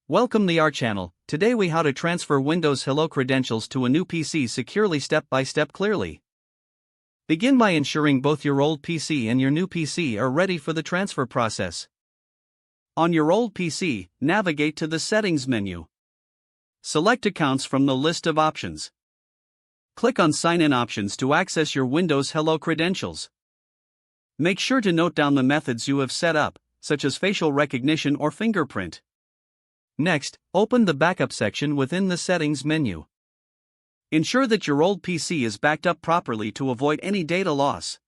Welcome to our channel. Today we how to transfer Windows Hello credentials to a new PC securely step by step clearly. Begin by ensuring both your old PC and your new PC are ready for the transfer process. On your old PC, navigate to the Settings menu. Select Accounts from the list of options. Click on Sign In options to access your Windows Hello credentials. Make sure to note down the methods you have set up, such as facial recognition or fingerprint. Next, open the Backup section within the Settings menu. Ensure that your old PC is backed up properly to avoid any data loss.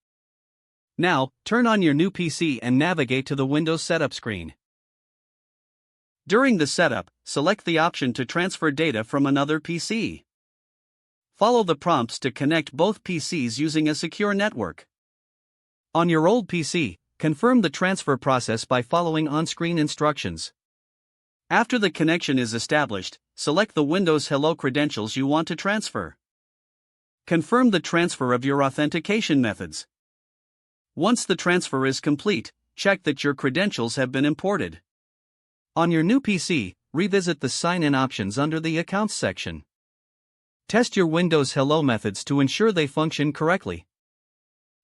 Now, turn on your new PC and navigate to the Windows Setup screen. During the setup, select the option to transfer data from another PC. Follow the prompts to connect both PCs using a secure network. On your old PC, confirm the transfer process by following on-screen instructions. After the connection is established, select the Windows Hello credentials you want to transfer. Confirm the transfer of your authentication methods. Once the transfer is complete, check that your credentials have been imported. On your new PC, revisit the Sign In options under the Accounts section. Test your Windows Hello methods to ensure they function correctly.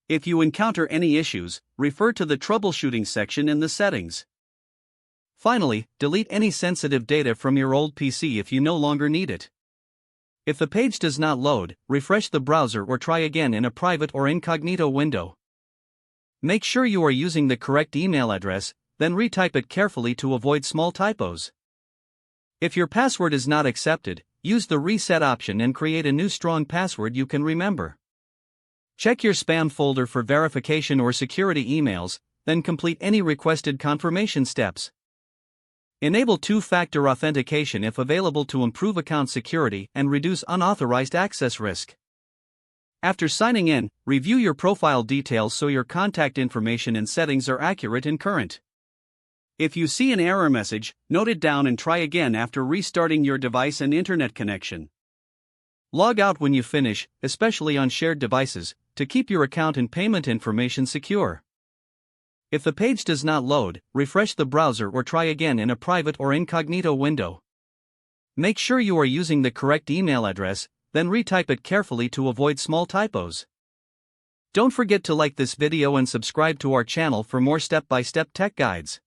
If you encounter any issues, refer to the Troubleshooting section in the settings. Finally, delete any sensitive data from your old PC if you no longer need it. If the page does not load, refresh the browser or try again in a private or incognito window. Make sure you are using the correct email address, then retype it carefully to avoid small typos. If your password is not accepted, use the Reset option and create a new strong password you can remember. Check your spam folder for verification or security emails, then complete any requested confirmation steps. Enable two-factor authentication if available to improve account security and reduce unauthorized access risk. After signing in, review your profile details so your contact information and settings are accurate and current. If you see an error message, note it down and try again after restarting your device and internet connection. Log out when you finish, especially on shared devices, to keep your account and payment information secure. If the page does not load, refresh the browser or try again in a private or incognito window. Make sure you are using the correct email address, then retype it carefully to avoid small typos. Don't forget to like this video and subscribe to our channel for more step-by-step tech guides.